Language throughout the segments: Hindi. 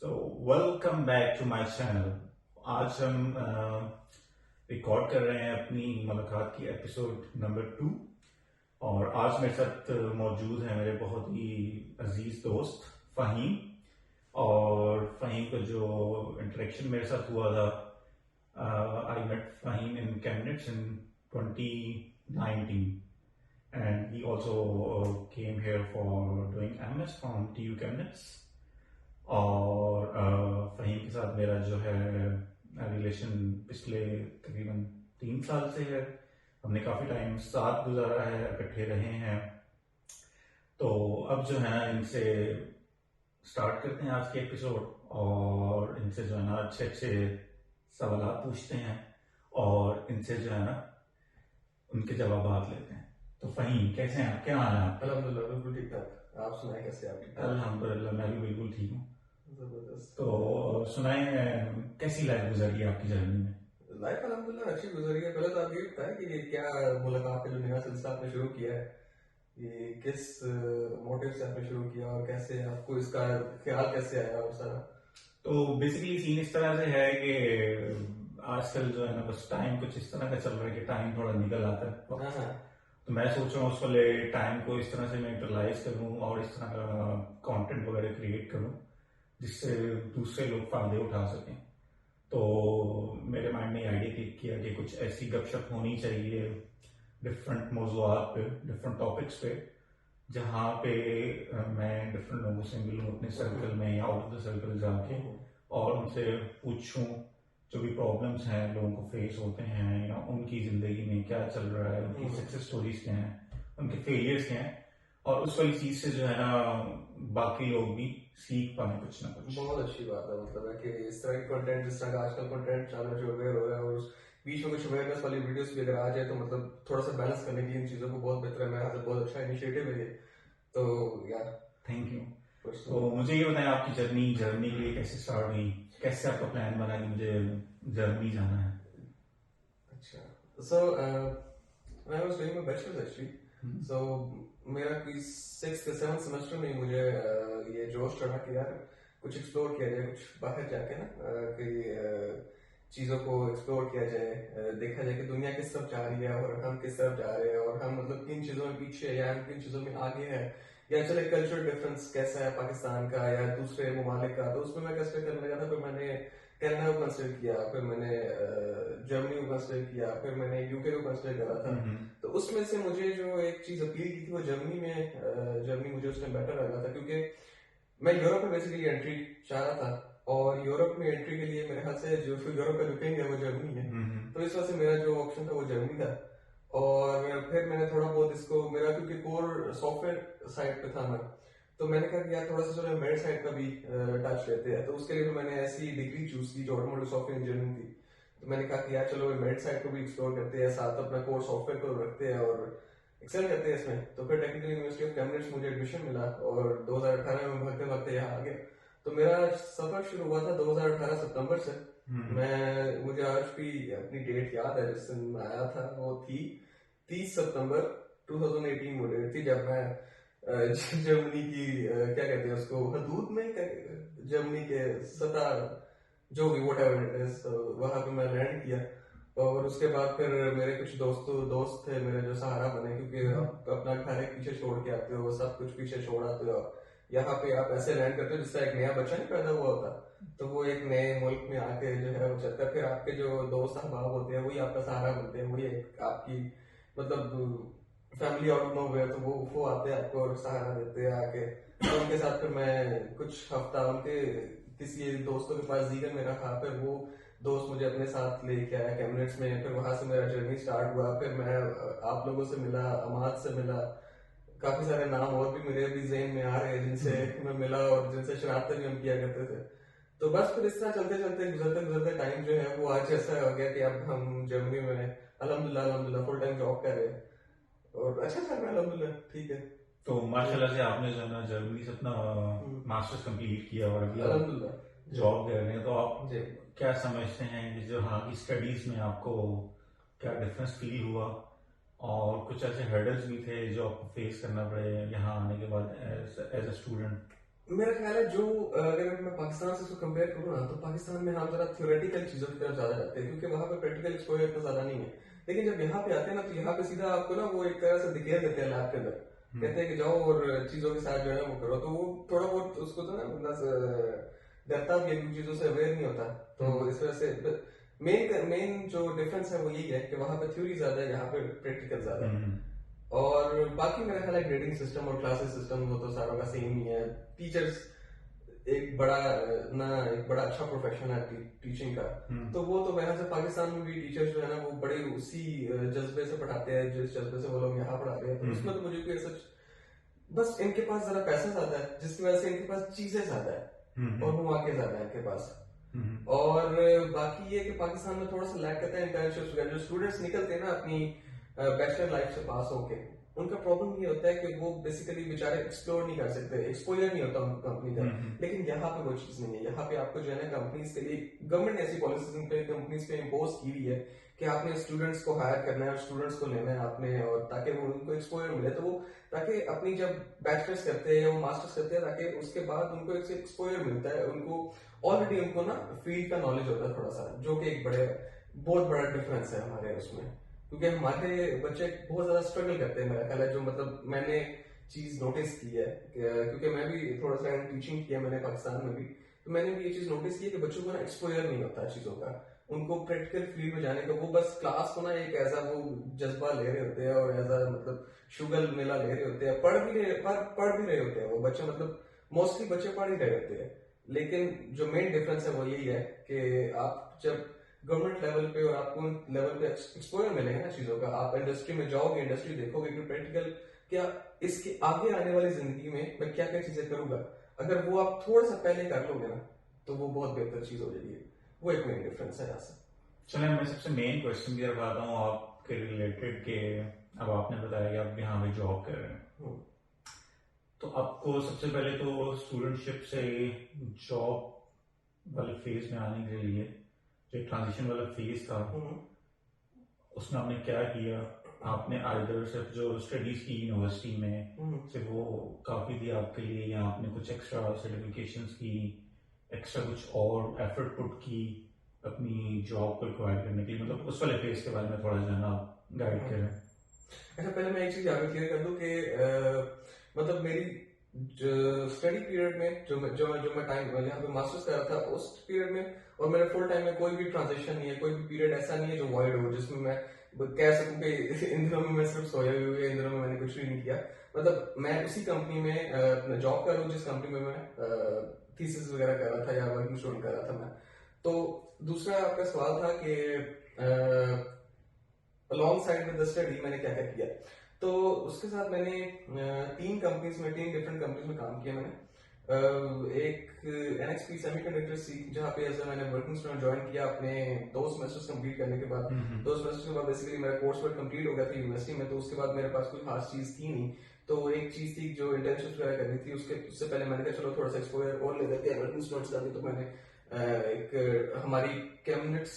So welcome back to my channel. आज हम रिकॉर्ड कर रहे हैं अपनी मुलाकात की एपिसोड नंबर 2। और आज मेरे साथ मौजूद हैं मेरे बहुत ही अजीज दोस्त फ़हीम। और फ़हीम का जो इंटरेक्शन मेरे साथ हुआ था, I met Fahim in cabinets in 2019 and he also came here for doing MS from TU Chemnitz। और फ़हीम के साथ मेरा जो है रिलेशन पिछले तकरीबन 3 साल से है। हमने काफ़ी टाइम साथ गुजारा है, इकट्ठे रहे हैं। तो अब जो है ना, इनसे स्टार्ट करते हैं आज के एपिसोड और इनसे जो है ना अच्छे अच्छे सवाल पूछते हैं और इनसे जो है ना उनके जवाब लेते हैं। तो फ़हीम, कैसे हैं आप? क्या हाल है आपका? अल्हम्दुलिल्लाह बिल्कुल ठीक ठाक। आप सुनाए कैसे? आप ठीक ठाक? अल्हम्दुलिल्लाह, मैं भी बिल्कुल ठीक हूँ। जबरदस्त। तो सुनाए, कैसी लाइफ गुजरी आपकी जर्नी में? लाइफ अल्हम्दुलिल्लाह अच्छी गुजरी है। पहले तो आप ये बताएं कि ये क्या मुलाकात का जो नया सिलसिला आपने शुरू किया है, ये किस मोटिव से आपने शुरू किया और कैसे आपको इसका ख्याल कैसे आया और सारा? तो बेसिकली सीन इस तरह से है कि आजकल जो है ना, बस टाइम कुछ इस तरह का चल रहा है कि टाइम थोड़ा निकल आता है। हाँ हाँ। तो मैं सोच रहा हूँ उस वाले टाइम को इस तरह से मैं यूटिलाइज करूँ और इस तरह का कंटेंट वगैरह क्रिएट करूँ जिससे दूसरे लोग फायदे उठा सकें। तो मेरे माइंड में आइडिया क्लिक किया कि कुछ ऐसी गपशप होनी चाहिए डिफरेंट मौजूआत पे, डिफरेंट टॉपिक्स पे, जहाँ पे मैं डिफरेंट लोगों से मिलूँ अपने सर्कल में या आउट ऑफ द सर्कल जाके और उनसे पूछूं जो भी प्रॉब्लम्स हैं लोगों को फेस होते हैं या उनकी ज़िंदगी में क्या चल रहा है, उनकी सक्सेस स्टोरीज क्या हैं, उनके फेलियर्स क्या हैं, और उस वाली चीज़ से जो है ना बाकी लोग भी सीख पाए कुछ ना कुछ। बहुत अच्छी बात है। मतलब है कि इस तरह की कंटेंट, जिस तरह का आजकल कंटेंट चैनल जो अवेयर हो रहा है और उस बीच में कुछ अवेयरनेस वाली वीडियोस भी अगर आ जाए तो मतलब थोड़ा सा बैलेंस करने की इन चीज़ों को बहुत बेहतर है। मेरे हाथ से बहुत अच्छा इनिशिएटिव है ये। तो यार थैंक यू। कुछ तो मुझे ये बताएं, आपकी जर्नी के लिए कैसे स्टार्ट हुई? कैसे आपका प्लान बना कि मुझे जर्मनी जाना है? अच्छा। So I was doing my bachelors actually. So मेरा कोई 6th या 7th सेमेस्टर में ही मुझे ये जोश चढ़ा कि यार कुछ एक्सप्लोर किया जाए, कुछ बाहर जाके ना चीज़ों को एक्सप्लोर किया जाए, देखा जाए कि दुनिया किस तरफ जा रही है और हम किस तरफ जा रहे हैं और हम मतलब किन चीज़ों में पीछे है या हम किन चीज़ों में आगे है, या चले कल्चरल डिफरेंस कैसा है पाकिस्तान का या दूसरे ममालिक का। तो उसमें मैं कंसिडर करने लगा था। फिर मैंने कनाडा को कंसिडर किया, फिर मैंने जर्मनी को कंसिडर किया, फिर मैंने यूके को कंसिडर करा था। तो उसमें से मुझे जो एक चीज़ अपील की थी वो जर्मनी में, जर्मनी मुझे उस टाइम बेटर लगा था क्योंकि मैं यूरोप में बेसिकली एंट्री चाह रहा था और यूरोप में एंट्री के लिए मेरे ख्याल से जो यूरोप का जो किंग है वो जर्मनी है। तो इस वजह से मेरा जो ऑप्शन था वो जर्मनी था। और फिर मैंने थोड़ा बहुत इसको, मेरा क्योंकि कोर सॉफ्टवेयर साइड पे था मैं, तो मैंने कहा कि यार थोड़ा सा चलो मेड साइड का भी टच लेते हैं। तो उसके लिए मैंने ऐसी डिग्री चूज की जो ऑटोमोटिव सॉफ्टवेयर इंजीनियरिंग थी। तो मैंने कहा कि यार चलो मेड साइड को भी एक्सप्लोर करते हैं, साथ अपना कोर सॉफ्टवेयर को रखते हैं और एक्सेल करते हैं इसमें। तो फिर टेक्निकल यूनिवर्सिटी ऑफ कैम्ब्रिज मुझे एडमिशन मिला और 2018 में भागते भागते यहाँ आ गया। तो मेरा सफर शुरू हुआ था 2018 सितंबर से। मुझे आज भी अपनी डेट याद है जिस दिन मैं आया था, वो थी 30 सितंबर 2018 वो डेट थी जब मैं जर्मनी की क्या कहते हैं उसको, हदूद में जर्मनी के सतह जो भी वोट एवर वहां पे मैं लैंड किया। और उसके बाद फिर मेरे कुछ दोस्त थे मेरे जो सहारा बने, क्योंकि आप अपना घर एक पीछे छोड़ के आते हो, सब कुछ पीछे छोड़ आते हो। यहाँ पे आप ऐसे लैंड करते हो जिससे एक नया बच्चा नहीं पैदा हुआ होता, तो वो एक नए मुल्क में आके जो है वो चलता है। फिर आपके जो दोस्त अहबाब होते हैं वही आपका सहारा बनते हैं, वही एक आपकी मतलब फैमिली आउट ऑफ नोवेयर। तो वो आते हैं आपको और सहारा देते हैं आके। तो उनके साथ फिर मैं कुछ हफ्ता उनके किसी दोस्तों के पास जीगन में रहा। फिर वो दोस्त मुझे अपने साथ लेके आया कैबिनेट्स में। फिर वहां से मेरा जर्नी स्टार्ट हुआ। फिर मैं आप लोगों से मिला, अमाद से मिला, काफी सारे नाम और भी मेरे अभी जेहन में आ रहे हैं जिनसे मैं मिला और जिनसे शरारतें भी हम किया करते थे। तो बस फिर इस तरह चलते चलते गुजरते गुजरते टाइम जो है वो आज ऐसा हो गया कि अब हम जर्मनी में अल्हम्दुलिल्लाह अल्हम्दुलिल्लाह फुल टाइम जॉब कर रहे हैं और अच्छा चल रहा है अल्हम्दुलिल्लाह, ठीक है। तो माशाल्लाह से आपने जो है ना जर्मनी से अपना मास्टर्स कंप्लीट किया और अभी आप अल्हम्दुलिल्लाह जॉब कर रहे हैं। तो आप जी। क्या समझते हैं कि जो हाँ की स्टडीज में आपको क्या डिफरेंस फील हुआ, और कुछ ऐसे हर्डल्स भी थे जो आपको फेस करना पड़े यहाँ आने के बाद एज अ स्टूडेंट? मेरा ख्याल है जो अगर मैं पाकिस्तान से इसको कंपेयर करूँ ना, तो पाकिस्तान में हम जरा थ्योरेटिकल चीजों की तरफ ज्यादा जाते हैं, क्योंकि वहां पे प्रैक्टिकल एक्सपोजर इतना ज्यादा नहीं है। लेकिन जब यहाँ पे आते हैं ना, तो यहाँ पे सीधा आपको ना वो एक तरह से दिखेर देते हैं लैब के अंदर, कहते हैं कि जाओ और चीजों के साथ जो है वो करो। तो वो थोड़ा बहुत उसको तो ना मतलब डरता भी है, कुछ चीजों से अवेयर नहीं होता। तो इस वजह से मेन जो डिफरेंस है वो यही है कि वहां पे थ्योरी ज्यादा है, यहाँ पे प्रैक्टिकल ज्यादा है। और बाकी मेरा ख्याल है ग्रेडिंग सिस्टम और क्लासेस सिस्टम वो तो सारों का सेम ही है। टीचर्स एक बड़ा एक बड़ा अच्छा प्रोफेशन है टीचिंग का। तो वो तो वहां से पाकिस्तान में भी टीचर्स जो है ना वो बड़े उसी जज्बे से पढ़ाते हैं जिस जज्बे से वो लोग यहाँ पढ़ा रहे हैं। तो उसमें तो मुझे कोई ऐसा, बस इनके पास जरा पैसा ज्यादा है जिसकी वजह से इनके पास चीजें ज्यादा है और मौके ज्यादा है इनके पास। और बाकी ये कि पाकिस्तान में थोड़ा सा लैक करता है इंटर्नशिप्स वगैरह। जो स्टूडेंट्स निकलते हैं ना अपनी बैचलर लाइफ से पास होके, उनका प्रॉब्लम ये होता है कि वो बेसिकली बेचारे एक्सप्लोर नहीं कर सकते, एक्सपोजर नहीं होता उनको कंपनी का। लेकिन यहाँ पे वो चीज नहीं है। यहाँ पे आपको जो है ना कंपनीज के लिए गवर्नमेंट ने ऐसी पॉलिसीज पे कंपनीज पे इम्पोज की हुई है कि आपने स्टूडेंट्स को हायर करना है और स्टूडेंट्स को लेना है आपने, और ताकि वो उनको एक्सपोजर मिले। तो वो ताकि अपनी जब बैचलर्स करते हैं या वो मास्टर्स करते हैं, ताकि उसके बाद उनको एक एक्सपोजर मिलता है, उनको ऑलरेडी उनको ना फील्ड का नॉलेज होता है थोड़ा सा, जो कि एक बहुत बड़ा डिफरेंस है हमारे उसमें। क्योंकि हमारे बच्चे बहुत ज्यादा स्ट्रगल करते हैं मेरा ख्याल है। जो मतलब मैंने चीज नोटिस की है, क्योंकि मैं भी थोड़ा सा टीचिंग किया मैंने पाकिस्तान में भी, तो मैंने भी ये चीज नोटिस की है कि बच्चों को ना एक्सपोजर नहीं होता चीजों का, उनको प्रैक्टिकल फील्ड में जाने का। वो बस क्लास को ना एक ऐसा वो जज्बा ले रहे होते हैं और ऐसा मतलब शुगल मेला ले रहे होते हैं। पढ़ भी रहे होते हैं वो बच्चे, मतलब मोस्टली बच्चे पढ़ ही रहे होते हैं। लेकिन जो मेन डिफरेंस है वो यही है कि आप जब गवर्नमेंट लेवल पे और आपको लेवल पे एक्सपोजर मिलेगा ना चीजों का, आप इंडस्ट्री में जाओगे, इंडस्ट्री देखोगे कि प्रैक्टिकल क्या इसके आगे आने वाली जिंदगी में मैं क्या क्या चीजें करूंगा, अगर वो आप थोड़ा सा पहले कर लोगे ना, तो वो बहुत बेहतर चीज हो जाएगी। वो एक मेन डिफरेंस है यहाँ से। चलिए मैं सबसे मेन क्वेश्चन की तरफ आता हूँ आपके रिलेटेड के। अब आपने बताया कि आप यहाँ पे जॉब कर रहे हैं, तो आपको सबसे पहले तो स्टूडेंटशिप से जॉब वाले फेज में आने के लिए जो ट्रांजिशन वाला फेज था, उसमें आपने क्या किया? आपने आइदर सिर्फ जो स्टडीज की यूनिवर्सिटी में सिर्फ वो काफी थी आपके लिए, या आपने कुछ एक्स्ट्रा सर्टिफिकेशंस की, एक्स्ट्रा कुछ और एफर्ट पुट की अपनी जॉब को एक्वायर करने के लिए? मतलब उस वाले फेज के बारे में थोड़ा जाना आप गाइड करें। अच्छा, पहले मैं एक चीज आगे क्लियर कर दूं कि मतलब मेरी स्टडी पीरियड में जो मैं टाइम यहाँ पे मास्टर्स कर रहा था, उस पीरियड में और मेरे फुल टाइम में कोई भी ट्रांजिशन नहीं है, कोई भी पीरियड ऐसा नहीं है जो वॉइड हो, जिसमें मैं कह सकूं कि इन दिनों में मैं सिर्फ सोया हुआ है, इन दिनों में मैंने कुछ भी नहीं किया। मतलब मैं उसी कंपनी में जॉब कर रहा हूँ जिस कंपनी में मैं थीसिस वगैरह कर रहा था या वर्किंग स्टूडेंट कर रहा था मैं। तो दूसरा आपका सवाल था कि along side with the study मैंने क्या क्या किया। तो उसके साथ मैंने तीन डिफरेंट कंपनीज में काम किया मैंने। एक NXP सेमीकंडक्टर सी, जहाँ पे ऐसा मैंने वर्किंग स्टूडेंट ज्वाइन किया अपने 2 सेमेस्टर्स कंप्लीट करने के बाद। 2 सेमेस्टर्स के बाद बेसिकली मेरा कोर्स वर्क कंप्लीट हो गया था यूनिवर्सिटी में, तो उसके बाद मेरे पास कोई खास चीज थी नहीं। तो एक चीज थी जो इंटर्नशिप वगैरह करनी थी, उससे पहले मैंने कहा चलो थोड़ा सा एक्सपोजर और ले लेते हैं वर्किंग स्टूडेंट्स का भी। तो मैंने एक हमारी कैबिनेट्स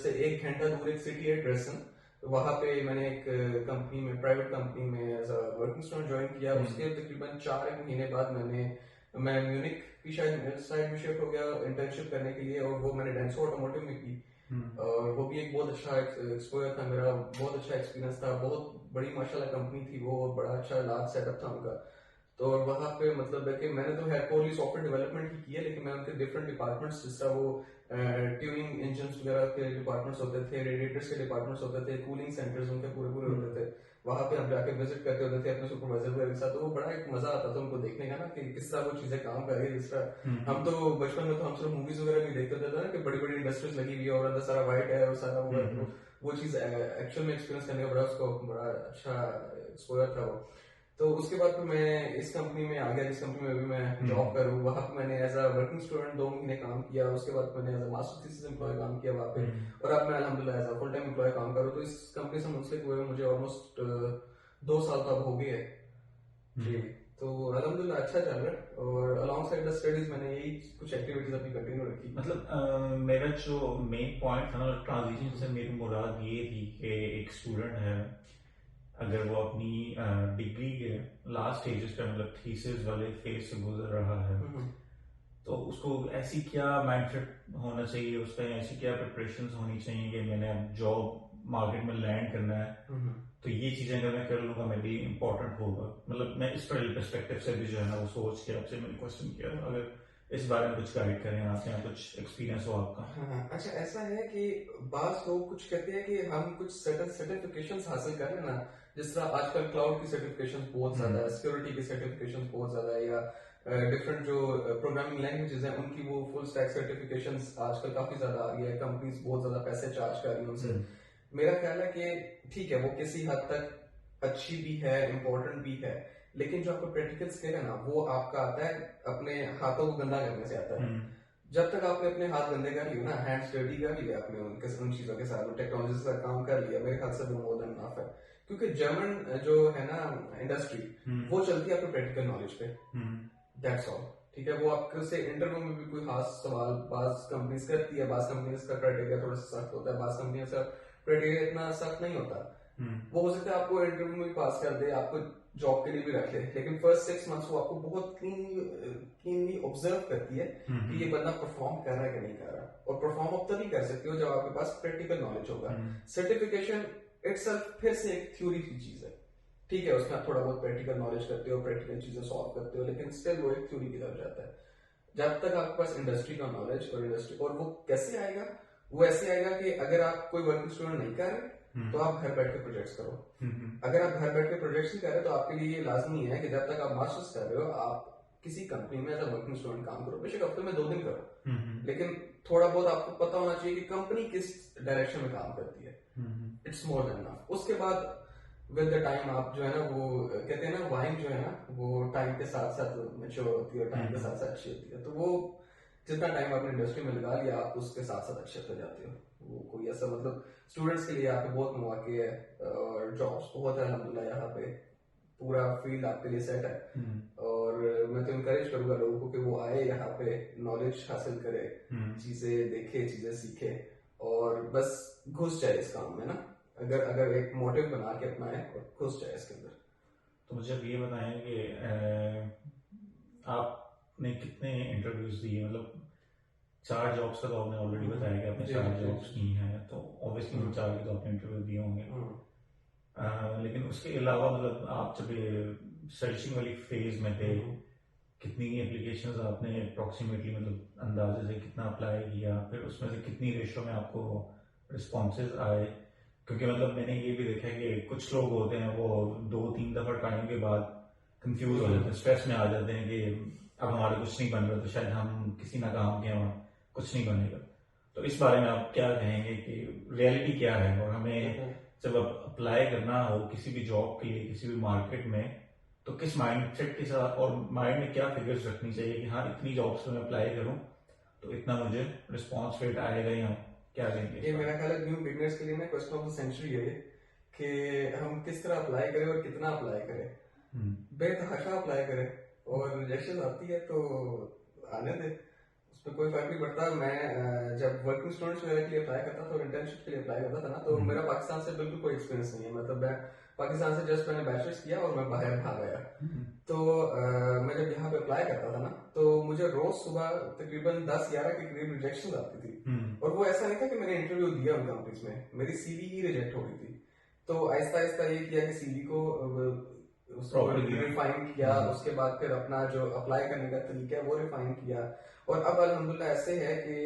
से 1 घंटा दूर एक सिटी है ड्रेसन, वहां पे मैंने एक कंपनी में, प्राइवेट कंपनी में as a working student join किया। उसके तकरीबन 4 महीने बाद मैं म्यूनिक की साइड में शिफ्ट हो गया इंटर्नशिप करने के लिए, और वो मैंने डेंसो ऑटोमोटिव में की। और वो भी एक बहुत अच्छा एक्सपोजर था मेरा, बहुत अच्छा एक्सपीरियंस था। बहुत बड़ी माशाल्लाह कंपनी थी वो, बड़ा अच्छा लार्ज सेटअप था उनका। तो वहां पे मतलब है कि मैंने तो हेडकोरली सॉफ्टवेयर डेवलपमेंट ही किया, लेकिन मैं उनके डिफरेंट डिपार्टमेंट्स, जिस तरह वो ट्यूनिंग इंजन वगैरह के डिपार्टमेंट्स होते थे, रेडिएटर्स के डिपार्टमेंट्स होते थे, कूलिंग सेंटर्स उनके पूरे होते थे, वहां पे हम जाके विजिट करते होते थे अपने सुपरवाइजर वगैरह के साथ। तो वो बड़ा एक मजा आता था उनको देखने का ना कि किस तरह वो चीजें काम कर रही है। जिस तरह हम तो बचपन में तो हम सिर्फ मूवीज वगैरह भी देखते थे ना कि बड़ी बड़ी इंडस्ट्रीज लगी हुई है और अंदर सारा वाइट है और सारा वो चीज एक्चुअल में एक्सपीरियंस करने का बड़ा अच्छा एक्सपोजर था वो। तो उसके बाद फिर मैं इस कंपनी में आ गया, जिस कंपनी में अभी मैं जॉब कर रहा हूँ। वहां पे मैंने एज अ वर्किंग स्टूडेंट 2 महीने काम किया। उसके बाद मैंने as a master thesis employ काम किया वहां पे, और अब मैं अल्हम्दुलिल्लाह as a full time employ काम कर रहा हूँ। तो इस कंपनी से मुंसलिक हुए मुझे ऑलमोस्ट 2 साल तो अब हो गए हैं जी। तो अल्हम्दुलिल्लाह अच्छा चल रहा है, और अलॉन्ग साइड द स्टडीज मैंने यही कुछ एक्टिविटीज अपनी कंटिन्यू रखी। मतलब मेरा जो मेन पॉइंट था ना ट्रांजिशन से, मेरी मुराद ये थी कि एक स्टूडेंट है अगर वो अपनी डिग्री के लास्ट स्टेजेस पे मतलब थीसिस वाले फेज से गुजर रहा है, तो उसको ऐसी क्या माइंडसेट होना चाहिए, उस पर ऐसी क्या प्रिपरेशन होनी चाहिए कि मैंने अब जॉब मार्केट में लैंड करना है, तो ये चीजें अगर मैं कर लूंगा मेरे लिए इम्पोर्टेंट होगा। मतलब मैं इस पर्सपेक्टिव से भी जो है ना वो सोच के आपसे मैंने क्वेश्चन किया, अगर इस बारे में कुछ गाइड करें आप, या कुछ एक्सपीरियंस हो आपका। हाँ, अच्छा ऐसा है कि बास लोग कुछ कहते हैं कि हम कुछ सर्टिफिकेशंस हासिल कर लेना, जिस तरह आजकल क्लाउड की सर्टिफिकेशन बहुत ज्यादा है, सिक्योरिटी की सर्टिफिकेशन बहुत ज्यादा है, या डिफरेंट जो प्रोग्रामिंग लैंग्वेजेस हैं उनकी वो फुल स्टैक सर्टिफिकेशंस आजकल काफी ज्यादा आ रही है, कंपनीज बहुत ज्यादा पैसे चार्ज कर रही हैं उनसे। मेरा ख्याल है कि ठीक है वो किसी हद तक अच्छी भी है, इम्पोर्टेंट भी है, लेकिन जो आपका प्रैक्टिकल स्किल है ना वो आपका आता है अपने हाथों को गंदा करने से आता है। जब तक आपने अपने हाथ गंदे कर लिए ना, हैंड्स डर्टी कर लिए आपने उन चीजों के साथ, टेक्नोलॉजी से काम कर लिया, मेरे ख्याल से वो मोर देन इनफ है। क्योंकि जर्मन जो है ना इंडस्ट्री वो चलती है आपके प्रैक्टिकल नॉलेज पे, दैट्स ऑल। ठीक है, वो आपके से इंटरव्यू में भी कोई खास सवाल बाज कंपनीज करती है, बाज कंपनीज का क्राइटेरिया थोड़ा सा सख्त होता है, बाज कंपनियों का क्राइटेरिया इतना सख्त नहीं होता। वो हो सकता है आपको इंटरव्यू में भी पास कर दे, आपको जॉब के लिए भी रख ले, लेकिन फर्स्ट 6 मंथ्स वो आपको बहुत क्लीनली ऑब्जर्व करती है कि ये बंदा परफॉर्म कर रहा है कि नहीं कर रहा, और परफॉर्म आप तभी कर सकते हो जब आपके पास प्रैक्टिकल नॉलेज होगा। सर्टिफिकेशन इटसेल्फ फिर से एक थ्योरी की चीज है, ठीक है, उसमें आप थोड़ा बहुत प्रैक्टिकल नॉलेज करते हो, प्रैक्टिकल चीजें सॉल्व करते हो, लेकिन स्टिल वो एक थ्योरी की तरफ जाता है। जब तक आपके पास इंडस्ट्री का नॉलेज और वो कैसे आएगा, वो ऐसे आएगा कि अगर आप कोई वर्किंग स्टूडेंट नहीं कर रहे तो आप घर बैठ के प्रोजेक्ट्स करो। अगर आप घर बैठ के प्रोजेक्ट्स नहीं कर रहे तो आपके लिए ये लाजमी है कि जब तक आप मास्टर्स कर रहे हो आप किसी कंपनी में एज अ वर्किंग स्टूडेंट काम करो, बेशक हफ्ते में 2 दिन करो, लेकिन थोड़ा बहुत आपको पता होना चाहिए कि कंपनी किस डायरेक्शन में काम करती है। It's more than enough. उसके बाद विद द टाइम आप जो है ना, वो कहते हैं ना वाइन जो है ना वो टाइम के साथ साथ मैच्योर होती है और टाइम के साथ साथ अच्छी होती है, तो वो जितना टाइम आपने इंडस्ट्री में लगा लिया आप उसके साथ साथ अच्छे होते जाते हो। वो कोई ऐसा मतलब स्टूडेंट्स के लिए यहाँ पे बहुत मौके है और जॉब्स बहुत है अल्हम्दुलिल्लाह, यहाँ पे पूरा फील्ड आपके लिए सेट है। और मैं तो इनकरेज करूंगा लोगों को कि वो आए यहाँ पे, नॉलेज हासिल करे, चीजें देखे, चीजें सीखे और बस घुस जाए इस काम में ना, अगर एक मोटिव बना के अपनाए और घुस जाए इसके अंदर। तो मुझे अब ये बताएं कि आपने कितने इंटरव्यूज दिए, मतलब 4 जॉब्स का तो आपने ऑलरेडी बताया कि आपने 4 जॉब्स की हैं, तो ऑब्वियसली उन 4 के तो आपने इंटरव्यू दिए होंगे, लेकिन उसके अलावा मतलब आप जब ये सर्चिंग वाली फेज में थे, कितनी एप्लीकेशंस आपने अप्रोक्सीमेटली मतलब अंदाजे से कितना अप्लाई किया, फिर उसमें से कितनी रेशो में आपको रिस्पॉन्सेज आए? क्योंकि मतलब मैंने ये भी देखा कि कुछ लोग होते हैं वो 2-3 दफा ट्राइंग के बाद कंफ्यूज हो जाते हैं, स्ट्रेस में आ जाते हैं कि अब हमारे कुछ नहीं बन रहा, तो शायद हम किसी नाकाम के हैं, कुछ नहीं बनेगा। तो इस बारे में आप क्या कहेंगे कि रियलिटी क्या है, और हमें जब अप्लाई करना हो किसी भी जॉब के लिए किसी भी मार्केट में, तो किस माइंडसेट के साथ और माइंड में क्या फिगर्स रखनी चाहिए कि हाँ इतनी जॉब्स में अप्लाई करूं तो इतना मुझे रिस्पॉन्स रेट आएगा, या क्या कहेंगे? ये मेरा ख्याल है न्यू बिगनर्स के लिए ना क्वेश्चन ऑफ द सेंचुरी है कि हम किस तरह अप्लाई करें और कितना अप्लाई करें। बेतहाशा अप्लाई करें और रिजेक्शन आती है तो आने दे, उसमें कोई फर्क नहीं पड़ता। मैं जब वर्किंग स्टूडेंट्स वगैरह के लिए अप्लाई करता था और इंटर्नशिप के लिए अप्लाई करता था ना, तो मेरा पाकिस्तान से बिल्कुल कोई एक्सपीरियंस नहीं है, मतलब मैं पाकिस्तान से जस्ट मैंने बैचलर्स किया और मैं बाहर भाग गया। तो मैं जब यहाँ पे अप्लाई करता था ना तो मुझे रोज सुबह तकरीबन 10-11 के करीब रिजेक्शन आती थी, और वो ऐसा नहीं था कि मैंने इंटरव्यू दिया उन कंपनीज में, मेरी सीवी ही रिजेक्ट हो गई थी। तो आहिस्ता आहिस्ता ये किया कि सीवी को रिफाइन किया, उसके बाद फिर अपना जो अप्लाई करने का तरीका है वो रिफाइन किया, और अब अल्हम्दुलिल्लाह ऐसे है कि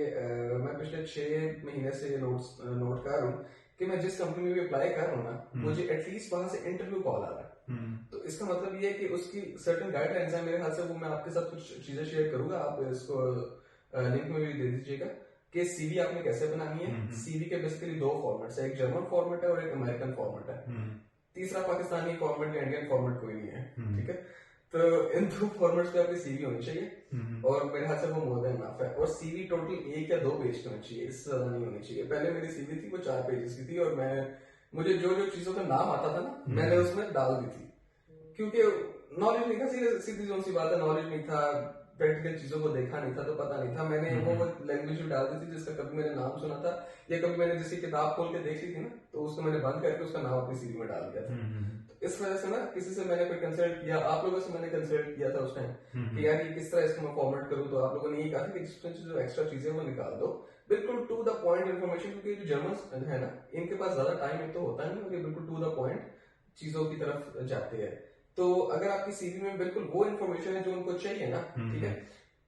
मैं पिछले 6 महीने से नोट कर रहा हूँ कि मैं जिस कंपनी में भी अप्लाई कर रहा हूँ ना मुझे एटलीस्ट वहां से इंटरव्यू कॉल आ रहा है। तो इसका मतलब ये है कि उसकी सर्टेन गाइडलाइंस है मेरे ख्याल से, वो मैं आपके साथ कुछ चीजें शेयर करूंगा, आप इसको लिंक में भी दे दीजिएगा कि सीवी आपने कैसे बनानी है। सीवी के बेसिकली 2 फॉर्मेट्स है, एक जर्मन फॉर्मेट है और एक अमेरिकन फॉर्मेट है, तीसरा पाकिस्तानी फॉर्मेट या इंडियन फॉर्मेट कोई नहीं है, ठीक है। तो इन 2 फॉर्मेट्स पे आपकी सीवी होनी चाहिए और मेरे हाथ से वो मोर देन इनफ है। और सीवी टोटल 1 या 2 पेज की होनी चाहिए, इससे ज्यादा नहीं होनी चाहिए। पहले मेरी सीवी थी वो 4 पेजेस की थी, और मुझे जो जो चीजों का नाम आता था ना मैंने उसमें डाल दी थी, क्योंकि नॉलेज नहीं था, सीधी सी बात है, नॉलेज नहीं था, प्रैक्टिकल चीजों को देखा नहीं था तो पता नहीं था। मैंने वो लैंग्वेज भी डाल दी थी जिसका कभी मैंने नाम सुना था या कभी मैंने जिसकी किताब खोल के देख ली थी ना, तो उसको मैंने बंद करके उसका नाम अपनी सीवी में डाल दिया था। तो इस वजह से ना किसी से मैंने कोई कंसल्ट किया, आप लोगों से मैंने कंसल्ट किया था उस टाइम कि यार ये किस तरह इसको मैं फॉर्मेट करूँ, तो आप लोगों ने ये कहा था कि इसमें जो एक्स्ट्रा चीजें वो निकाल दो, बिल्कुल टू द पॉइंट इन्फॉर्मेशन, क्योंकि जो जर्मन है ना इनके पास ज्यादा टाइम एक तो होता नहीं है, बिल्कुल टू द पॉइंट चीजों की तरफ जाते हैं। तो अगर आपकी सीवी में बिल्कुल वो इन्फॉर्मेशन है जो उनको चाहिए ना, ठीक है,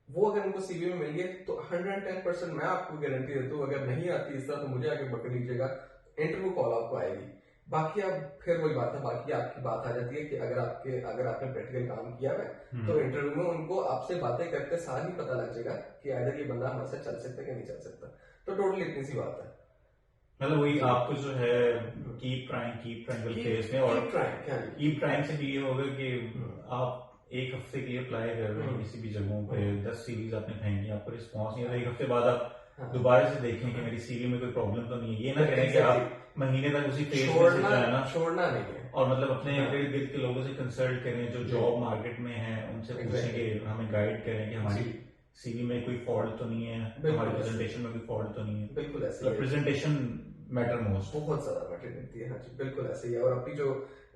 वो अगर उनको सीवी में मिल गई तो 110% मैं आपको गारंटी देता हूँ, अगर नहीं आती इस तरह तो मुझे आगे पकड़ लीजिएगा, इंटरव्यू कॉल आपको आएगी। बाकी अब फिर वही बात है, बाकी आपकी बात आ जाती है कि अगर आपने प्रैक्टिकल काम किया है तो इंटरव्यू में उनको आपसे बातें करते सार ही पता लग जाएगा कि अगर ये बंदा हमारे साथ चल सकता है कि नहीं चल सकता। तो टोटली इतनी सी बात है। मतलब वही आपको जो है कीप ट्राइंग फेज में, और कीप ट्राइंग से भी ये होगा कि आप एक हफ्ते के लिए अप्लाई कर रहे हैं किसी भी जगहों पे, 10 सीरीज आपने फेंकी, आपको रिस्पॉन्स नहीं आता, एक हफ्ते बाद आप दोबारा से देखें कि मेरी सीवी में कोई प्रॉब्लम तो नहीं है। ये ना करें कि आप महीने तक उसी फेज में से जाना, छोड़ना नहीं है, और मतलब अपने इर्द गिर्द के लोगों से कंसल्ट करें जो जॉब मार्केट में है, उनसे पूछें कि हमें गाइड करें कि हमारी सीवी में कोई फॉल्ट तो नहीं है, हमारी प्रेजेंटेशन में कोई फॉल्ट तो नहीं है। बिल्कुल ऐसे प्रेजेंटेशन मैटर मोस्ट, बहुत ज्यादा मैटर करती है। हाँ जी, बिल्कुल ऐसे ही है। और अपनी जो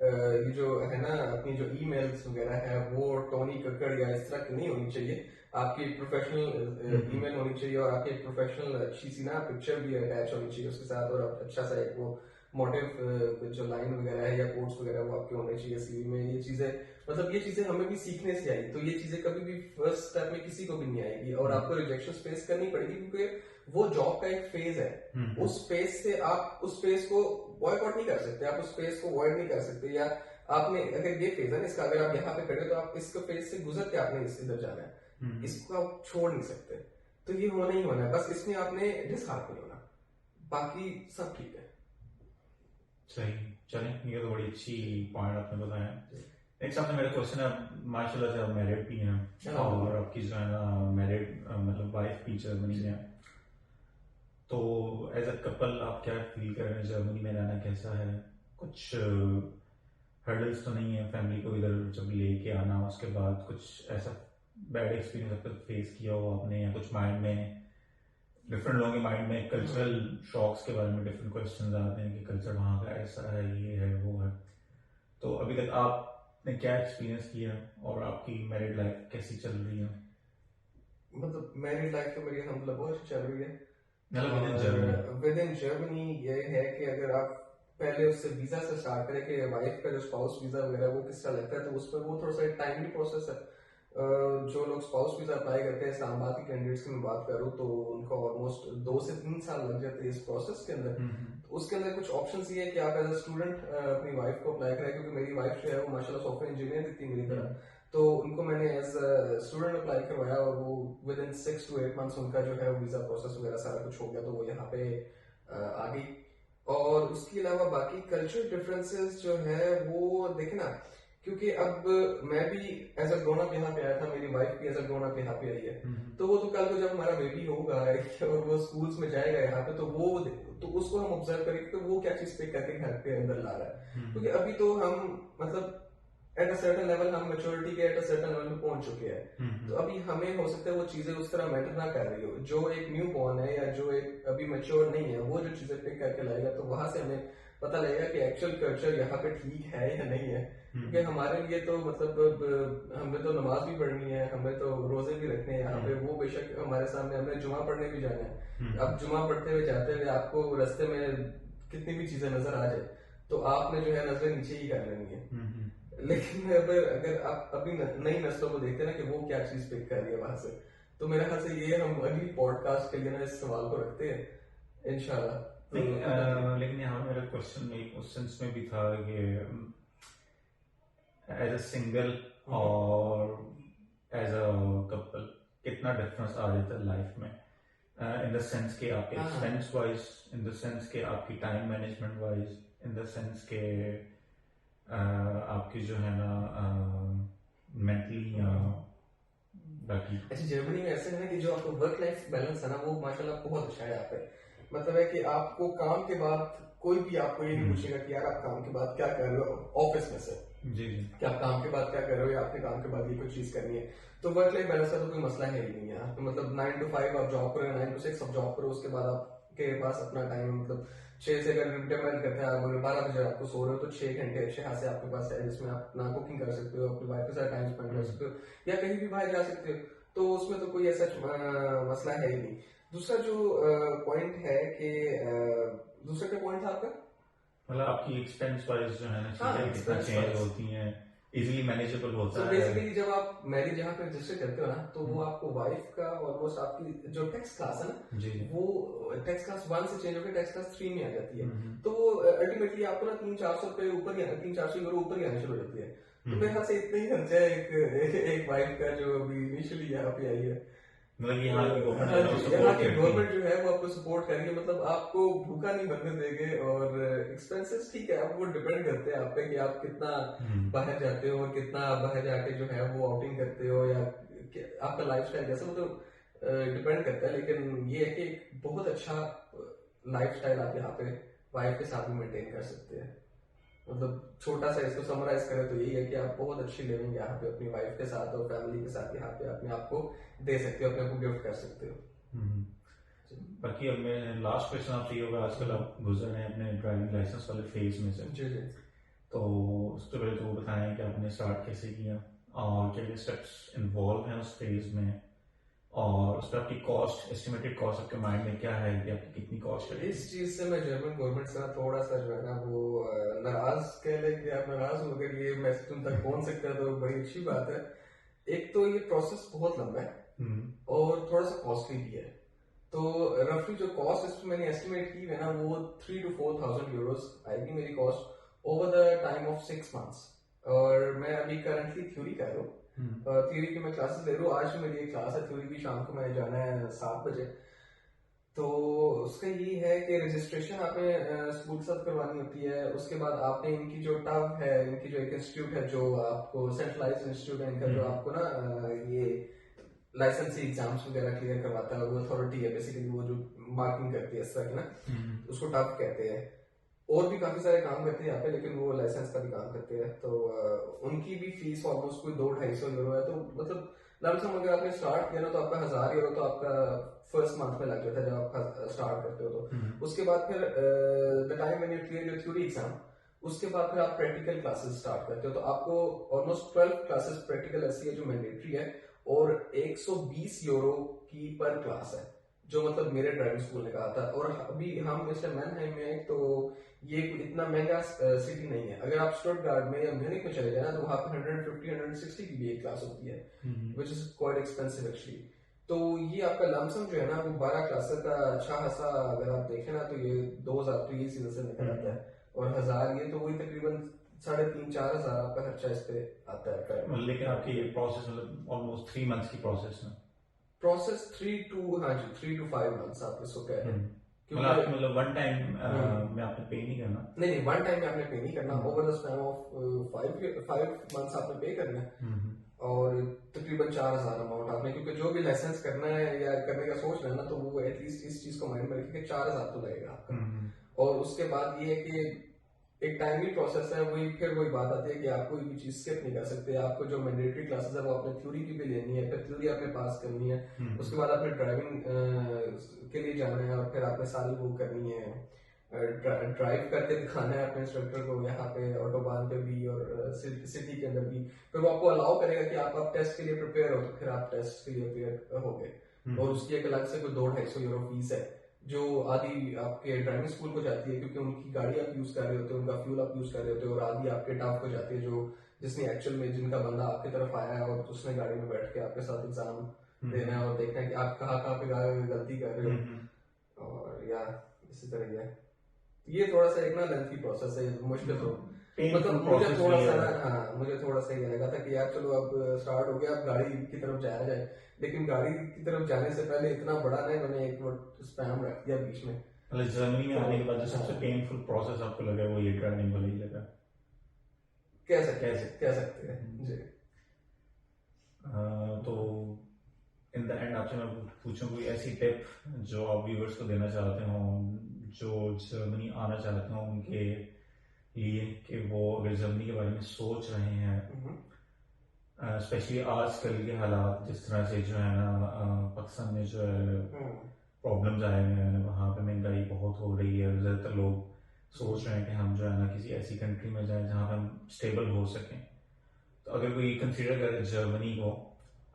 ये जो है ना, अपनी जो ईमेल्स वगैरह है वो टोनी कक्कड़ या इस तरह की नहीं होनी चाहिए, आपकी प्रोफेशनल ईमेल होनी चाहिए, और आपकी प्रोफेशनल अच्छी सी ना पिक्चर भी अटैच होनी चाहिए उसके साथ, और अच्छा सा एक वो मोटिव जो लाइन वगैरह है या कोट्स वगैरह वो आपके होने चाहिए सीवी में। ये चीजें मतलब ये चीजें हमें भी सीखने से आई, तो ये चीजें कभी भी फर्स्ट स्टेप में किसी को भी नहीं आएगी, और आपको रिजेक्शन फेस करनी पड़ेगी, क्योंकि वो जॉब का एक फेज है। उस फेज से आप उस फेज को बॉयकॉट नहीं कर सकते, आप उस फेज को अवॉइड नहीं कर सकते, या आपने अगर ये फेज है ना इसका, अगर आप यहाँ पे खड़े तो आप इसको फेज से गुजर के आपने इधर जाना है, इसको आप छोड़ नहीं सकते। तो ये होना ही होना है, बस इसमें आपने डिसहार्ट नहीं होना, बाकी सब ठीक है। सही, चलें, ये तो बड़ी अच्छी पॉइंट आपने बताया। नेक्स्ट आपने मेरा क्वेश्चन है, माशाल्लाह से आप मैरिड भी हैं और आपकी जो है ना मैरिड मतलब वाइफ भी जर्मनी में है, तो एज अ कपल आप क्या फील कर रहे हैं, जर्मनी में रहना कैसा है? कुछ हर्डल्स तो नहीं है फैमिली को इधर जब लेके आना, उसके बाद कुछ ऐसा बैड एक्सपीरियंस अब तक फेस किया हो आपने, या कुछ माइंड में डिफरेंट लोगों के माइंड में कल्चरल शॉक्स के बारे में डिफरेंट क्वेश्चंस आते हैं कि कल्चर वहाँ का ऐसा है, ये है, वो है, तो अभी तक आपने क्या एक्सपीरियंस किया और आपकी मैरिड लाइफ कैसी चल रही है? मतलब मैरिड लाइफ तो मेरी अल्हम्दुलिल्लाह बहुत अच्छी चल रही है। विद इन जर्मनी ये है कि अगर आप पहले उससे वीजा से स्टार्ट करें कि वाइफ का जो स्पाउस वीजा वगैरह वो किस तरह लगता है, तो उसमें वो थोड़ा सा टाइमली प्रोसेस है। जो लोग स्पाउस वीजा अप्लाई करते हैं, इस्लामाबाद के कैंडिडेट्स की मैं बात करूँ तो उनको ऑलमोस्ट 2 से 3 साल लग जाते हैं इस प्रोसेस के अंदर। तो उसके अंदर कुछ ऑप्शंस ये है कि आप एज अ स्टूडेंट अपनी वाइफ को अप्लाई करें, क्योंकि मेरी वाइफ जो है वो माशाल्लाह सॉफ्टवेयर इंजीनियर थी मेरी तरह, तो उनको मैंने एज अ स्टूडेंट अप्लाई करवाया, और वो विद इन 6 to 8 months उनका जो है वीजा प्रोसेस वगैरह सारा कुछ हो गया, तो वो यहाँ पे आ गई। और उसके अलावा बाकी कल्चरल डिफरेंसेस जो है वो देखे ना, क्योंकि अब मैं भी एज अ ग्रोन अप यहाँ पे आया था, मेरी वाइफ भी एज अ ग्रोन अप यहाँ पे आई है, तो वो तो कल को जब हमारा बेबी होगा और वो स्कूल्स में जाएगा यहाँ पे, तो उसको हम ऑब्जर्व करेंगे कि वो क्या चीज पे करके घर के अंदर ला रहा है, क्योंकि अभी तो हम मतलब एट अ सर्टेन लेवल हम मेच्योरिटी के एट अ सर्टेन लेवल पे पहुंच चुके हैं, तो अभी हमें हो सकता है वो चीजें उस तरह मैटर ना कर रही हो। जो एक न्यू बॉर्न है या जो एक अभी मेच्योर नहीं है, वो जो चीजें पिक करके लाएगा, तो वहां से हमें पता लगेगा कि एक्चुअल कल्चर यहाँ पे ठीक है या नहीं है। क्योंकि हमारे लिए तो मतलब हमें तो नमाज भी पढ़नी है, हमें तो रोजे भी रखने हैं यहाँ पे, वो बेशक हमारे सामने, हमें जुमा पढ़ने भी जाना है। अब जुमा पढ़ते हुए जाते हुए आपको रास्ते में कितनी भी चीजें नजर आ जाए, तो आपने जो है नजर नीचे ही कर लेनी है। लेकिन अगर आप अभी नई नस्लों को देखते हैं ना कि वो क्या चीज पिक कर रही है वहां से, तो मेरे ख्याल से ये हम अगली पॉडकास्ट के लिए ना इस सवाल को रखते हैं इंशाल्लाह। लेकिन यहाँ मेरा क्वेश्चन में उस सेंस में भी था कि एज अ सिंगल और एज अ कपल कितना डिफरेंस आ जाता है लाइफ में, इन द सेंस के आपके expense wise, in the sense के आपकी time management wise, in the sense के आपकी जो है ना मेंटली बाकी। अच्छा, जर्मनी में ऐसे है कि जो आपको वर्क लाइफ बैलेंस है ना, वो माशाल्लाह बहुत अच्छा है यहाँ पे। मतलब है कि आपको काम के बाद कोई भी आपको ये नहीं पूछेगा कि यार आप काम के बाद क्या कर रहे हो ऑफिस में से, जी जी। कि आप काम के बाद क्या कर रहे हो या आपने काम के बाद ये कोई चीज करनी है। तो वर्क लाइफ बैलेंस का तो कोई मसला है ही नहीं है। तो मतलब 9 to 5 आप जॉब करो, 9 to 6 आप जॉब करो, उसके बाद आपके पास अपना टाइम है। मतलब 6 से अगर रिटायरमेंट करते हैं आप, अगर 12 बजे आपको सो रहे हो तो 6 घंटे अच्छे खासे आपके पास है, जिसमें आप अपना कुकिंग कर सकते हो, अपनी वाइफ के साथ टाइम स्पेंड कर सकते हो या कहीं भी बाहर जा सकते हो। तो उसमें तो कोई ऐसा मसला है ही नहीं। दूसरा जो पॉइंट है कि दूसरा क्या पॉइंट था आपका? मतलब आपकी एक्सपेंस वाइज जो है ना हाँ, चीजें कितना expense चेंज wise। होती हैं, इजीली मैनेजेबल सो होता है। बेसिकली जब आप मैरिज यहाँ पे रजिस्टर करते हो ना, तो वो आपको वाइफ का ऑलमोस्ट आपकी जो टैक्स क्लास है ना, जी। वो टैक्स क्लास 1 से चेंज होकर टैक्स क्लास 3 में आ जाती है। हम्म। तो वो अल्टीमेटली आपको ना 300-400 रुपए ऊपर ही 300-400 यूरो ऊपर ही आने शुरू हो जाती है। तो मेरे ख्याल से इतना ही खर्चा है एक वाइफ का जो अभी इनिशियली यहाँ पे आई है। मतलब यहाँ की गवर्नमेंट हाँ जो है जी, वो यहाँ सपोर्ट की करती है। गवर्नमेंट जो है वो आपको सपोर्ट करेगी, मतलब आपको भूखा नहीं मरने देंगे। और एक्सपेंसेस ठीक है, अब वो डिपेंड करते हैं आप पे कि आप कितना बाहर जाते हो और कितना आप बाहर जाके जो है वो आउटिंग करते हो या आपका लाइफस्टाइल कैसा, मतलब डिपेंड करता है। लेकिन ये है कि एक बहुत अच्छा लाइफस्टाइल आप यहाँ पे वाइफ के साथ भी मेंटेन कर सकते हैं। मतलब छोटा सा इसको समराइज करें तो यही है कि आप बहुत अच्छी लिविंग यहाँ पे अपनी वाइफ के साथ और फैमिली के साथ यहाँ पे अपने आप को दे सकते हो, अपने आप को गिफ्ट कर सकते हो। बाकी अब मैं लास्ट क्वेश्चन आपसे ये होगा, आजकल आप गुजर रहे हैं अपने ड्राइविंग लाइसेंस वाले फेज में से, जी जी। तो उससे पहले तो वो बताएं कि आपने स्टार्ट कैसे किया और क्या क्या स्टेप्स इन्वॉल्व हैं उस फेज में, और उस पर आपकी कॉस्ट, एस्टिमेटेड कॉस्ट आपके माइंड में क्या है कि आपकी कितनी कॉस्ट है? इस चीज से मैं जर्मन गवर्नमेंट से ना थोड़ा सा जो है ना वो नाराज कह ले कि आप नाराज हो, अगर ये मैसेज तुम तक पहुंच सकता है तो बड़ी अच्छी बात है। एक तो ये प्रोसेस बहुत लंबा है और थोड़ा सा कॉस्टली भी है। तो रफली जो कॉस्ट इस मैंने एस्टिमेट की है ना, वो 3 to 4,000 यूरोस आएगी मेरी cost over the time of 6 months. और मैं अभी करंटली थ्योरी कर रहा हूँ, थ्योरी की मैं क्लासेस ले रहा हूँ। आज मेरी एक क्लास है थ्योरी की, शाम को मैं जाना है 7 बजे। तो उसका ये है कि रजिस्ट्रेशन आपने स्कूल के साथ करवानी होती है। उसके बाद आपने इनकी जो टब है, इनकी जो एक इंस्टीट्यूट है जो आपको सेंट्रलाइज्ड इंस्टीट्यूट है इनका, जो आपको ना ये लाइसेंस एग्जाम्स वगैरह क्लियर करवाता है, वो अथॉरिटी है बेसिकली, वो जो मार्किंग करती है इस तरह की ना, उसको टब कहते हैं। और भी काफी सारे काम करते हैं यहाँ पे, लेकिन वो लाइसेंस का भी काम करते हैं। तो उनकी भी फीस ऑलमोस्ट कोई 200-250 यूरो है। तो मतलब लमसम अगर आपने स्टार्ट किया ना तो आपका 1,000 यूरो तो आपका फर्स्ट मंथ में लग जाता है जब आप स्टार्ट करते हो। तो उसके बाद फिर the time when you clear your theory exam, उसके बाद फिर आप प्रैक्टिकल क्लासेस स्टार्ट करते हो। तो आपको ऑलमोस्ट 12 क्लासेस प्रैक्टिकल ऐसी है जो मैंडेटरी है, और 120 यूरो की पर क्लास है, जो मतलब मेरे ड्राइविंग स्कूल ने कहा था। और अभी हम इस टाइम मैनहाइम में हैं, तो ये इतना महंगा सिटी नहीं है। अगर आप स्टुटगार्ट में या म्यूनिक में चले जाए ना, तो वहां पे 150-160 की भी एक क्लास होती है, which is quite expensive actually. तो ये आपका लमसम जो है ना वो 12 क्लासेस का अच्छा खासा अगर आप देखें ना, तो ये 2,000 तो ये सीजन से निकल आता है, और 1,000 ये तो वही तकरीबन 3,500-4,000 आपका खर्चा इस पे आता है। लेकिन आपकी ये प्रोसेस मतलब ऑलमोस्ट 3 मंथ्स की प्रोसेस है। प्रोसेस 3 to 5 मंथ्स आप इसको कह रहे हैं। मतलब वन टाइम में आपने पे नहीं करना? नहीं, वन टाइम में आपने पे नहीं करना, over the span of 5 months आपने पे करना है। और तकरीबन 4,000 अमाउंट आपने, क्योंकि जो भी लाइसेंस करना है या करने का सोच रहे हैं ना, तो वो एटलीस्ट इस चीज को माइंड में रखिए कि 4,000 तो लगेगा आपका। और उसके बाद ये है कि एक टाइमली प्रोसेस है। फिर वही बात आती है कि आप कोई भी चीज स्किप नहीं कर सकते। आपको जो मैंडेटरी क्लासेस है वो आपने थ्योरी की भी लेनी है, फिर थ्योरी आपने पास करनी है, उसके बाद आपने ड्राइविंग के लिए जाना है, और फिर आपने सारी वो करनी है, ड्राइव करके दिखाना है अपने इंस्ट्रक्टर को यहाँ पे ऑटोबान पे भी और सिटी के अंदर भी। फिर वो आपको अलाउ करेगा कि आप टेस्ट के लिए प्रिपेयर हो, तो फिर आप टेस्ट के लिए प्रिपेयर हो गए। और उसकी एक अलग से कोई 200-250 यूरो फीस है, जो आधी आपके ड्राइविंग स्कूल को जाती है, क्योंकि उनकी गाड़ी आप यूज कर रहे होते हो, उनका फ्यूल आप यूज कर रहे होते हो, और आधी आपके टाफ को जाती है, जो जिसने एक्चुअल में जिनका बंदा आपकी तरफ आया है और उसने गाड़ी में बैठ के आपके साथ एग्जाम देना है और देखना है कि आप कहाँ पे गलती कर रहे हो। और या इसी तरह ही है। ये थोड़ा सा एक ना लेंथी प्रोसेस है, मुश्किल तो मतलब मुझे थोड़ा सा ये लगा था कि यार चलो अब स्टार्ट हो गया, अब गाड़ी की तरफ जाया जाए। लेकिन गाड़ी की तरफ जाने से पहले इतना बड़ा ना इन्होंने एक स्पैम रख दिया बीच में। मतलब जर्मनी में आने के बाद जो सबसे पेनफुल प्रोसेस आपको लगा वो ये ड्राइविंग वाला ही लगा, कह सकते हैं जी। तो इन द एंड आपसे मैं पूछूं कोई ऐसी टिप जो आप व्यूअर्स को देना चाहते हो जो जर्मनी आना चाहते हो, उनके लिए कि वो अगर जर्मनी के बारे में सोच रहे हैं, स्पेशली आजकल के हालात जिस तरह से जो है ना पाकिस्तान में जो है प्रॉब्लम्स आए हुए हैं, वहाँ पे महंगाई बहुत हो रही है, ज़्यादातर लोग सोच रहे हैं कि हम जो है ना किसी ऐसी कंट्री में जाएं जहाँ पे हम स्टेबल हो सकें। तो अगर कोई कंसीडर करे जर्मनी को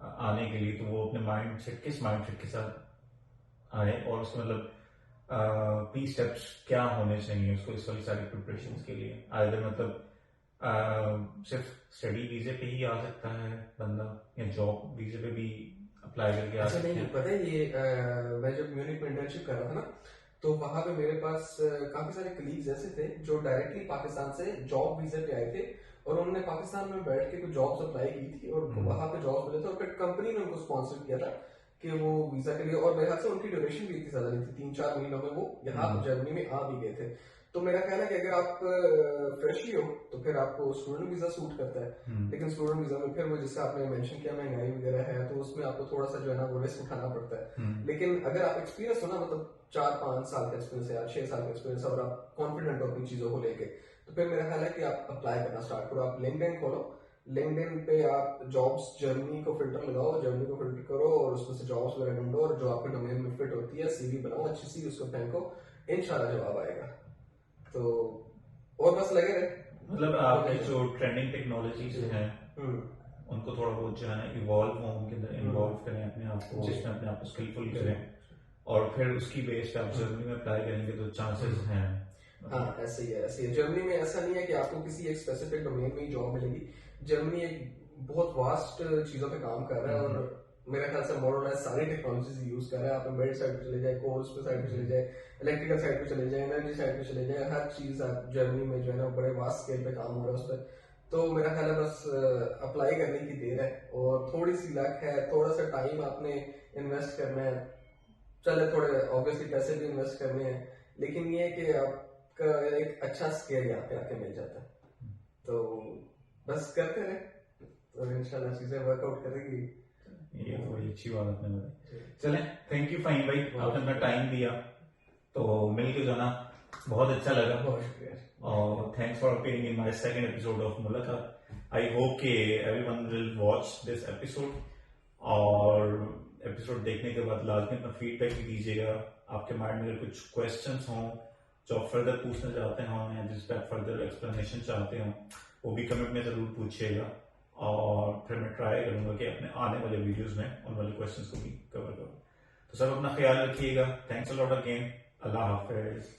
आने के लिए, तो वो अपने माइंड सेट किस माइंड सेट के साथ आए, और उसके मतलब पी स्टेप्स क्या होने चाहिए उसको इस वाली सारी प्रिपरेशन के लिए। आइदर मतलब सिर्फ स्टडी वीजे पे ही आ सकता है बंदा, या जॉब वीजे पे भी अप्लाई करके आ अच्छा सकते नहीं हैं। पता है ये मैं जब म्यूनिक में इंटर्नशिप कर रहा था ना, तो वहां पे मेरे पास काफी सारे कलीग्स ऐसे थे जो डायरेक्टली पाकिस्तान से जॉब वीजा पे आए थे, और उन्होंने पाकिस्तान में बैठ के कुछ जॉब्स अप्लाई की थी और वहां पे जॉब मिले थे, और फिर कंपनी ने उनको स्पॉन्सर किया था कि वो वीजा के लिए, और मेरे ख्याल से उनकी ड्यूरेशन भी इतनी ज्यादा नहीं थी, 3-4 महीनों में वो यहाँ जर्मनी में आ भी गए थे। तो मेरा ख्याल है कि अगर आप फ्रेशली हो तो फिर आपको स्टूडेंट वीजा सूट करता है, लेकिन स्टूडेंट वीजा में फिर वो जैसे आपने मेंशन किया महंगाई वगैरह है, तो उसमें आपको थोड़ा सा जो है ना वो रिस्क उठाना पड़ता है। लेकिन अगर आप एक्सपीरियंस हो ना, मतलब 4-5 साल का एक्सपीरियंस है या 6 साल का एक्सपीरियंस है, और आप कॉन्फिडेंट हो अपनी चीजों को लेके, तो फिर मेरा ख्याल है कि आप अप्लाई करना स्टार्ट करो। आप लिंक्डइन खोलो, लिंक्डइन पे आप जॉब्स जर्मनी को फिल्टर लगाओ, जर्मनी को फिल्टर करो और उसमें से जॉब्स वगैरह ढूंढो, और जो आपके डोमेन में फिट होती है सीवी बनाओ, अच्छी सी उसको फेंको, इंशाल्लाह जवाब आएगा। तो और बस लगे रहे, मतलब आपकी जो ट्रेंडिंग टेक्नोलॉजीज हैं उनको थोड़ा बहुत जो है ना इवॉल्व हो, उनके अंदर इन्वॉल्व करें अपने आप को, उसमें अपने आप को स्किलफुल करें, और फिर उसकी बेस पे आप जर्मनी में अप्लाई करेंगे तो चांसेस हैं। हाँ ऐसे ही है, ऐसे ही है। जर्मनी में ऐसा नहीं है कि आपको किसी एक स्पेसिफिक डोमेन में ही जॉब मिलेगी। जर्मनी एक बहुत वास्ट चीजों पे काम कर रहा है, और मेरे ख्याल से मॉडल सारी टेक्नोलॉजीज यूज कर रहा है। आप एम्बेडेड साइड पे चले जाए, कोर्स पे साइड पे चले जाए, इलेक्ट्रिकल साइड पे चले जाए, एनर्जी साइड पे चले जाए, हर चीज आप जर्मनी में जो है ना बड़े वास्ट स्केल पे काम हो रहा है उस पर। तो मेरा ख्याल है बस अप्लाई करने की देर है, और थोड़ी सी लक है, थोड़ा सा टाइम आपने इन्वेस्ट करना है, चले थोड़े ऑब्वियसली पैसे भी इन्वेस्ट करने हैं, लेकिन ये है कि आपका एक अच्छा स्केल यहाँ पे आके मिल जाता है। तो बस करते रहे तो इंशाल्लाह चीजें वर्कआउट करेगी। ये तो बड़ी अच्छी बात आपने बताई। चले, थैंक यू फाइन भाई, आपने अपना टाइम दिया, तो मिल के जाना बहुत अच्छा लगा, बहुत शुक्रिया, और thanks for appearing in my second episode of मुलाकात। आई होप कि everyone will watch this episode, और एपिसोड देखने के बाद लाजमी अपना फीडबैक भी दीजिएगा। आपके माइंड में कुछ क्वेश्चंस हों जो आप फर्दर पूछना चाहते हों, या जिस पर आप फर्दर एक्सप्लेनेशन चाहते हो, वो भी कमेंट में जरूर पूछिएगा, और फिर मैं ट्राई करूंगा कि अपने आने वाले वीडियोस में उन वाले क्वेश्चंस को भी कवर करूं। तो सब अपना ख्याल रखिएगा। Thanks a lot again. Allah Hafiz.